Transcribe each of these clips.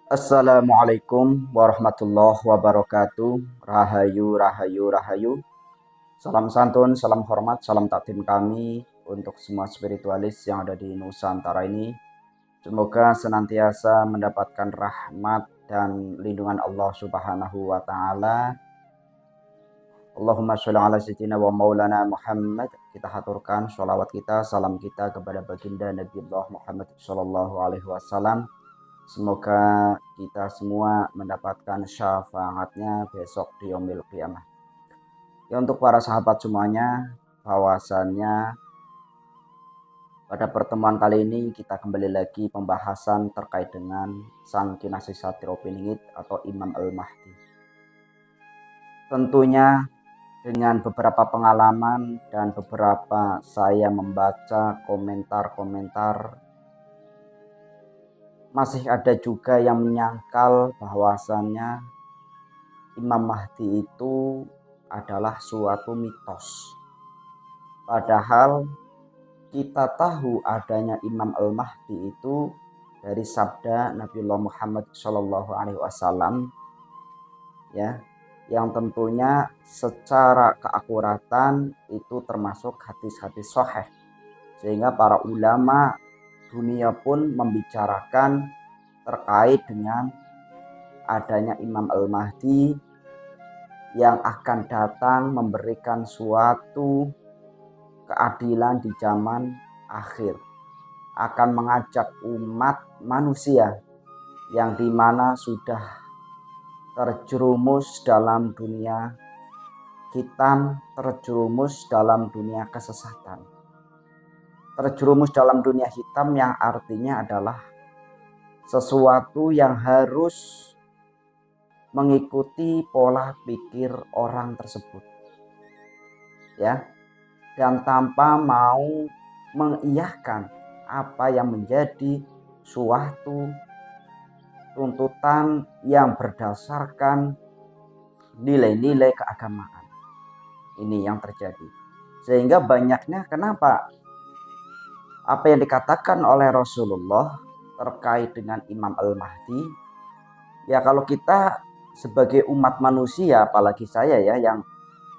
Assalamualaikum warahmatullahi wabarakatuh. Rahayu, rahayu, rahayu. Salam santun, salam hormat, salam takdim kami untuk semua spiritualis yang ada di Nusantara ini. Semoga senantiasa mendapatkan rahmat dan lindungan Allah Subhanahu wa taala. Allahumma sholli ala sayyidina wa maulana Muhammad. Kita haturkan sholawat kita, salam kita kepada baginda Nabi Allah Muhammad sallallahu alaihi wasallam. Semoga kita semua mendapatkan syafaatnya besok di yaumil qiyamah. Ya, untuk para sahabat semuanya, bahwasannya pada pertemuan kali ini kita kembali lagi pembahasan terkait dengan Sang Kinasih Satrio Piningit atau Imam Al-Mahdi. Tentunya dengan beberapa pengalaman dan beberapa saya membaca komentar-komentar, masih ada juga yang menyangkal bahwasannya Imam Mahdi itu adalah suatu mitos. Padahal kita tahu adanya Imam Al-Mahdi itu dari sabda Nabiullah Muhammad Shallallahu Alaihi Wasallam, ya, yang tentunya secara keakuratan itu termasuk hadis-hadis sahih, sehingga para ulama dunia pun membicarakan terkait dengan adanya Imam Al-Mahdi yang akan datang memberikan suatu keadilan di zaman akhir, akan mengajak umat manusia yang dimana sudah terjerumus dalam dunia hitam, terjerumus dalam dunia kesesatan, terjerumus dalam dunia hitam yang artinya adalah sesuatu yang harus mengikuti pola pikir orang tersebut, ya, dan tanpa mau mengiyakan apa yang menjadi suatu tuntutan yang berdasarkan nilai-nilai keagamaan. Ini yang terjadi, sehingga banyaknya kenapa apa yang dikatakan oleh Rasulullah terkait dengan Imam Al-Mahdi, ya kalau kita sebagai umat manusia, apalagi saya ya yang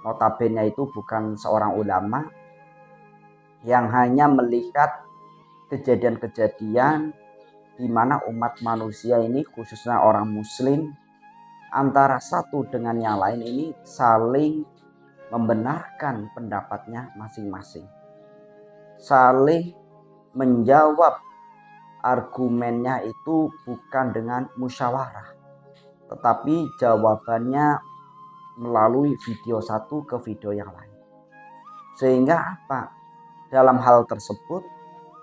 notabene itu bukan seorang ulama, yang hanya melihat kejadian-kejadian di mana umat manusia ini, khususnya orang muslim, antara satu dengan yang lain ini saling membenarkan pendapatnya masing-masing, saling menjawab argumennya itu bukan dengan musyawarah, tetapi jawabannya melalui video satu ke video yang lain. Sehingga apa? Dalam hal tersebut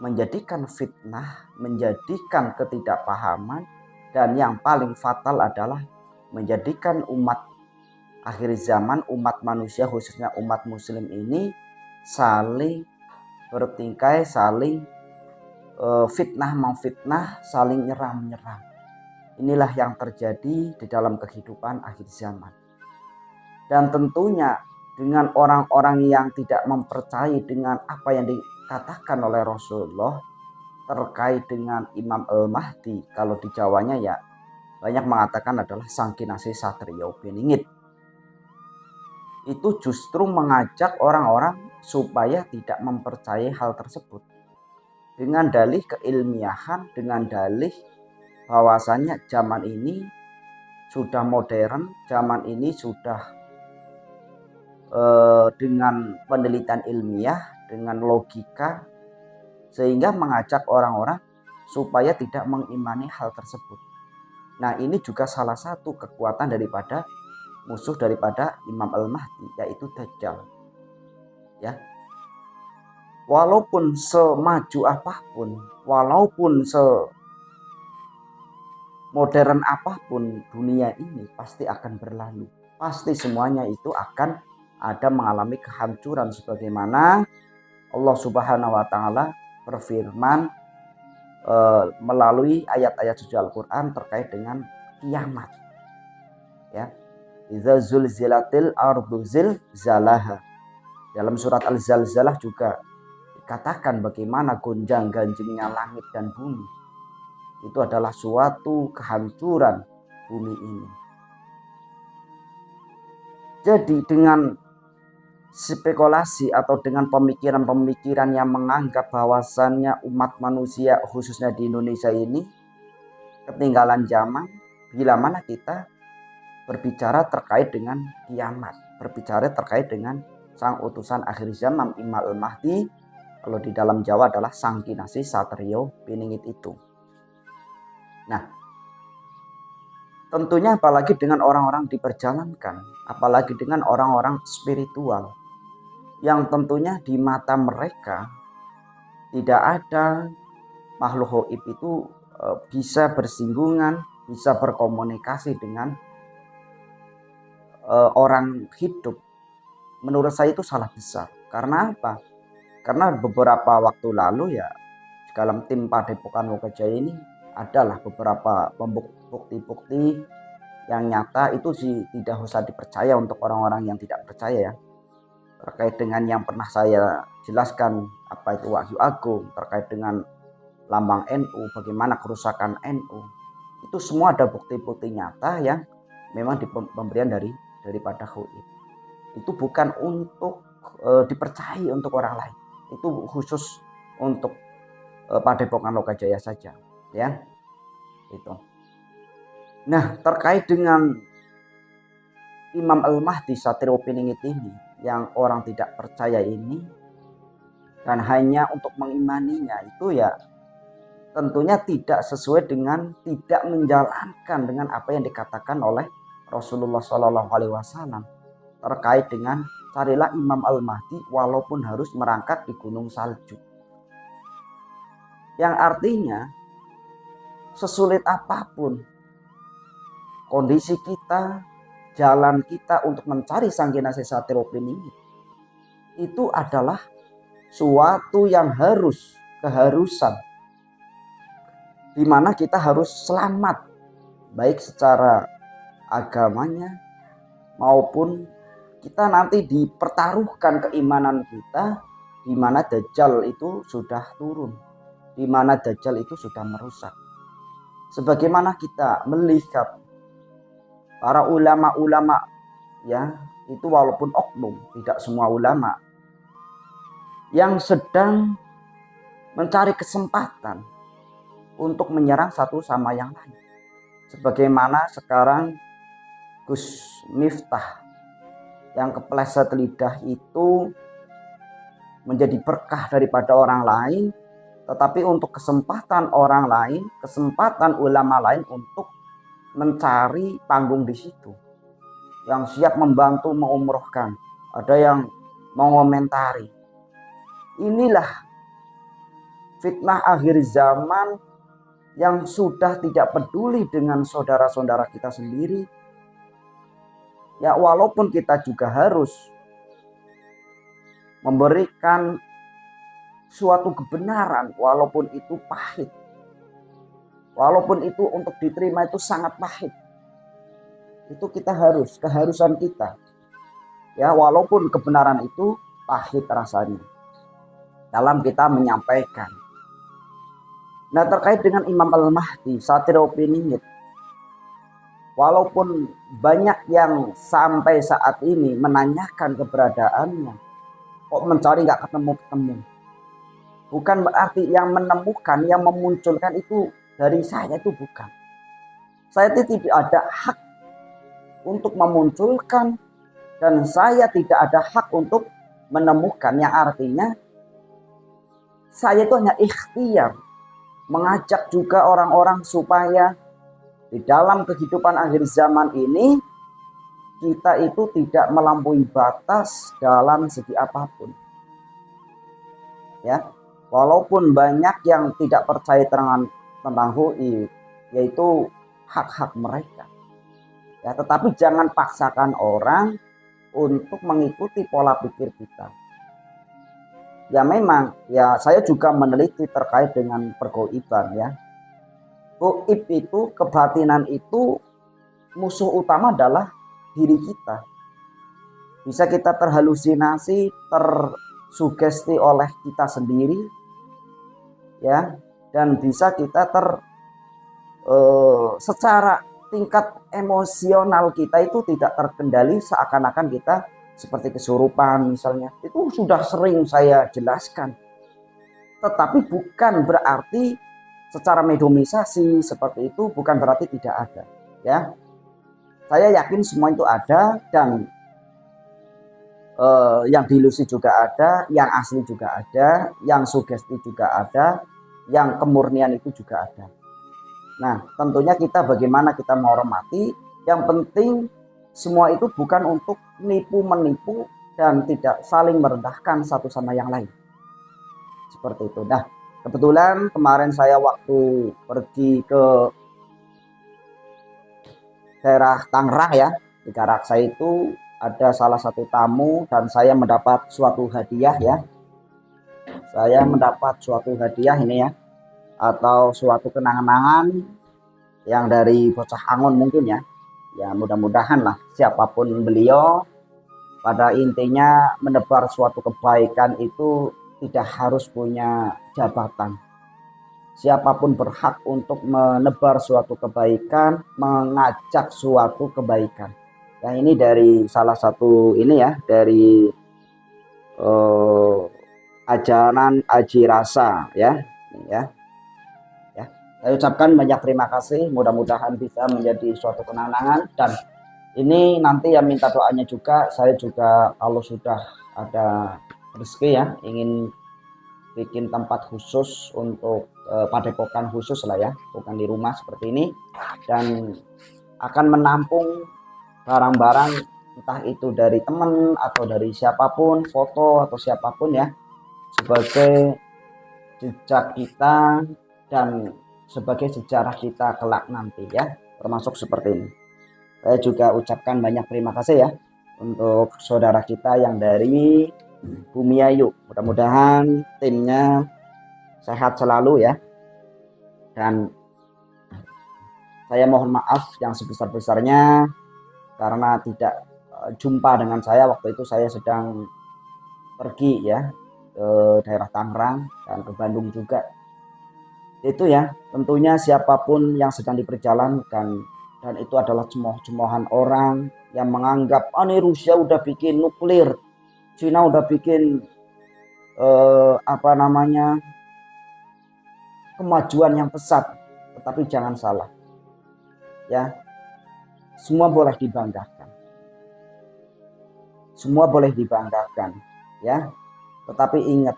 menjadikan fitnah, menjadikan ketidakpahaman, dan yang paling fatal adalah menjadikan umat akhir zaman, umat manusia khususnya umat muslim ini saling bertingkai, saling fitnah memfitnah, saling nyerang-nyerang. Inilah yang terjadi di dalam kehidupan akhir zaman. Dan tentunya dengan orang-orang yang tidak mempercayai dengan apa yang dikatakan oleh Rasulullah terkait dengan Imam Al-Mahdi, kalau di Jawanya ya banyak mengatakan adalah Sang Kinasih Satrio Piningit, itu justru mengajak orang-orang supaya tidak mempercayai hal tersebut dengan dalih keilmiahan, dengan dalih bahwasanya zaman ini sudah modern, zaman ini sudah dengan penelitian ilmiah, dengan logika, sehingga mengajak orang-orang supaya tidak mengimani hal tersebut. Nah, ini juga salah satu kekuatan daripada musuh daripada Imam Al-Mahdi, yaitu Dajjal. Ya, walaupun semaju apapun, walaupun semodern apapun dunia ini pasti akan berlalu. Pasti semuanya itu akan ada mengalami kehancuran, sebagaimana Allah Subhanahu wa taala berfirman melalui ayat-ayat suci Al-Qur'an terkait dengan kiamat. Ya. Idza zulzilatil ardu zilzalaha. Dalam surat Al-Zalzalah juga dikatakan bagaimana gonjang-ganjingnya langit dan bumi. itu adalah suatu kehancuran bumi ini. Jadi dengan spekulasi atau dengan pemikiran-pemikiran yang menganggap bahwasannya umat manusia khususnya di Indonesia ini ketinggalan zaman, bila mana kita berbicara terkait dengan kiamat, berbicara terkait dengan sang utusan akhir zaman Imam Al-Mahdi, kalau di dalam Jawa adalah Sang Kinasih Satrio Piningit itu. Nah, tentunya apalagi dengan orang-orang diperjalankan, apalagi dengan orang-orang spiritual, yang tentunya di mata mereka tidak ada makhluk gaib itu bisa bersinggungan, bisa berkomunikasi dengan orang hidup. Menurut saya itu salah besar. Karena apa? Karena beberapa waktu lalu ya dalam tim Padepokan Lokajaya ini adalah beberapa bukti-bukti yang nyata, itu sih tidak usah dipercaya untuk orang-orang yang tidak percaya ya. Terkait dengan yang pernah saya jelaskan, apa itu Wahyu Agung, terkait dengan lambang NU, bagaimana kerusakan NU, itu semua ada bukti-bukti nyata yang memang pemberian daripada gaib. Itu bukan untuk dipercayai untuk orang lain, itu khusus untuk Padepokan Lokajaya saja ya. Itu. Nah, terkait dengan Imam Al-Mahdi Satrio Piningit ini yang orang tidak percaya ini dan hanya untuk mengimaninya, itu ya tentunya tidak sesuai dengan, tidak menjalankan dengan apa yang dikatakan oleh Rasulullah SAW terkait dengan carilah Imam Al-Mahdi walaupun harus merangkak di gunung salju. Yang artinya sesulit apapun kondisi kita, jalan kita untuk mencari Sang Kinasih Satrio Piningit, itu adalah suatu yang keharusan, di mana kita harus selamat baik secara agamanya maupun kita nanti dipertaruhkan keimanan kita, di mana Dajjal itu sudah turun, di mana Dajjal itu sudah merusak. Sebagaimana kita melihat para ulama-ulama ya, itu walaupun oknum, tidak semua ulama, yang sedang mencari kesempatan untuk menyerang satu sama yang lain. Sebagaimana sekarang Gus Miftah yang kepleset lidah itu menjadi berkah daripada orang lain, tetapi untuk kesempatan orang lain, kesempatan ulama lain untuk mencari panggung di situ, yang siap membantu mengumrohkan, ada yang mengomentari. Inilah fitnah akhir zaman yang sudah tidak peduli dengan saudara-saudara kita sendiri. Ya, walaupun kita juga harus memberikan suatu kebenaran, walaupun itu pahit, walaupun itu untuk diterima itu sangat pahit, itu kita keharusan kita ya, walaupun kebenaran itu pahit rasanya dalam kita menyampaikan. Nah, terkait dengan Imam Al-Mahdi Satrio Piningit, walaupun banyak yang sampai saat ini menanyakan keberadaannya, kok mencari nggak ketemu-ketemu, bukan berarti yang menemukan, yang memunculkan itu dari saya, itu bukan. Saya tidak ada hak untuk memunculkan, dan saya tidak ada hak untuk menemukan, yang artinya saya itu hanya ikhtiar mengajak juga orang-orang supaya di dalam kehidupan akhir zaman ini kita itu tidak melampaui batas dalam segi apapun. Ya, walaupun banyak yang tidak percaya tentang gaib, yaitu hak-hak mereka. Ya, tetapi jangan paksakan orang untuk mengikuti pola pikir kita. Ya memang, ya saya juga meneliti terkait dengan pergoiban ya. Goib itu, kebatinan itu, musuh utama adalah diri kita. Bisa kita terhalusinasi, tersugesti oleh kita sendiri ya, dan bisa kita secara tingkat emosional kita itu tidak terkendali, seakan-akan kita seperti kesurupan misalnya. Itu sudah sering saya jelaskan. Tetapi bukan berarti secara medomisasi seperti itu bukan berarti tidak ada, ya. Saya yakin semua itu ada, dan yang dilusi juga ada, yang asli juga ada, yang sugesti juga ada, yang kemurnian itu juga ada. Nah, tentunya kita bagaimana kita menghormati, yang penting semua itu bukan untuk nipu-menipu dan tidak saling merendahkan satu sama yang lain. Seperti itu. Nah, kebetulan kemarin saya waktu pergi ke daerah Tangerang ya, di Karaksa itu ada salah satu tamu dan saya mendapat suatu hadiah ya. Saya mendapat suatu hadiah ini ya, atau suatu kenang-kenangan yang dari bocah Angon mungkin ya. Ya mudah-mudahan lah siapapun beliau, pada intinya menebar suatu kebaikan itu tidak harus punya jabatan. Siapapun berhak untuk menebar suatu kebaikan, mengajak suatu kebaikan. Yang ini dari salah satu ini ya, dari ajaran Aji Rasa ya. Ya. Saya ucapkan banyak terima kasih, mudah-mudahan bisa menjadi suatu kenangan, dan ini nanti yang minta doanya juga, saya juga kalau sudah ada rezeki ya, ingin bikin tempat khusus untuk padepokan khusus lah ya, bukan di rumah seperti ini, dan akan menampung barang-barang entah itu dari teman atau dari siapapun, foto atau siapapun ya, sebagai jejak kita dan sebagai sejarah kita kelak nanti ya, termasuk seperti ini. Saya juga ucapkan banyak terima kasih ya untuk saudara kita yang dari Bumiayu. Mudah-mudahan timnya sehat selalu ya, dan saya mohon maaf yang sebesar-besarnya karena tidak jumpa dengan saya waktu itu. Saya sedang pergi ya ke daerah Tangerang dan ke Bandung juga. Itu ya, tentunya siapapun yang sedang diperjalankan, dan itu adalah cemooh-cemoohan orang yang menganggap nih Rusia udah bikin nuklir, Cina udah bikin kemajuan yang pesat. Tetapi jangan salah ya, semua boleh dibanggakan, semua boleh dibanggakan ya, tetapi ingat,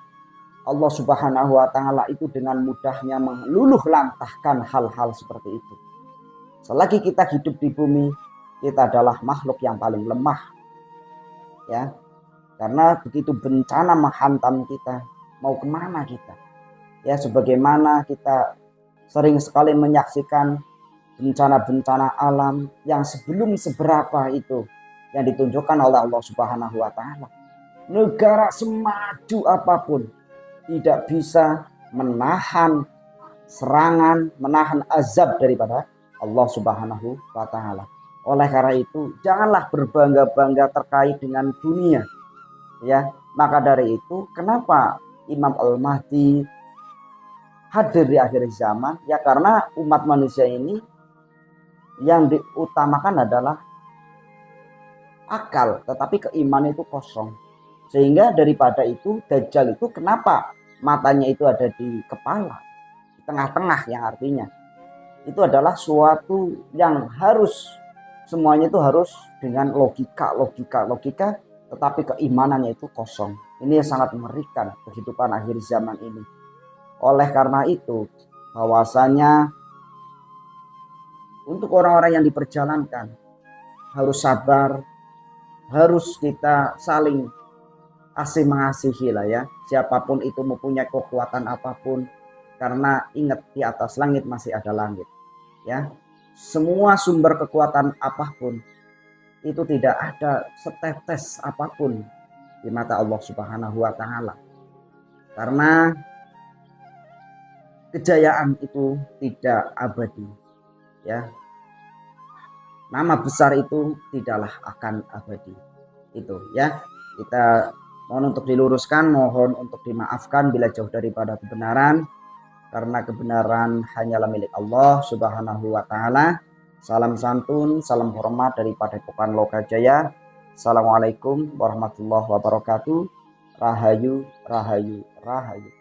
Allah Subhanahu wa Ta'ala itu dengan mudahnya meluluh lantahkan hal-hal seperti itu. Selagi kita hidup di bumi, kita adalah makhluk yang paling lemah ya, karena begitu bencana menghantam kita, mau kemana kita ya. Sebagaimana kita sering sekali menyaksikan bencana-bencana alam yang sebelum seberapa itu yang ditunjukkan oleh Allah Subhanahu wa Ta'ala. Negara semaju apapun tidak bisa menahan serangan, menahan azab daripada Allah Subhanahu wa Ta'ala. Oleh karena itu, janganlah berbangga-bangga terkait dengan dunia ya. Maka dari itu, kenapa Imam Al-Mahdi hadir di akhir zaman? Ya karena umat manusia ini yang diutamakan adalah akal, tetapi keimanan itu kosong. Sehingga daripada itu, Dajjal itu kenapa matanya itu ada di kepala, di tengah-tengah, yang artinya itu adalah suatu yang harus, semuanya itu harus dengan logika, tetapi keimanannya itu kosong. Ini sangat mengerikan kehidupan akhir zaman ini. Oleh karena itu, bahwasanya untuk orang-orang yang diperjalankan harus sabar, harus kita saling asih mengasihi lah ya, siapapun itu mempunyai kekuatan apapun, karena ingat di atas langit masih ada langit ya. Semua sumber kekuatan apapun itu tidak ada setetes apapun di mata Allah Subhanahu wa Ta'ala, karena kejayaan itu tidak abadi ya. Nama besar itu tidaklah akan abadi. Itu ya, kita mohon untuk diluruskan, mohon untuk dimaafkan bila jauh daripada kebenaran. karena kebenaran hanyalah milik Allah Subhanahu wa taala. Salam santun, salam hormat dari Padepokan Lokajaya. Assalamualaikum warahmatullahi wabarakatuh. Rahayu, rahayu, rahayu.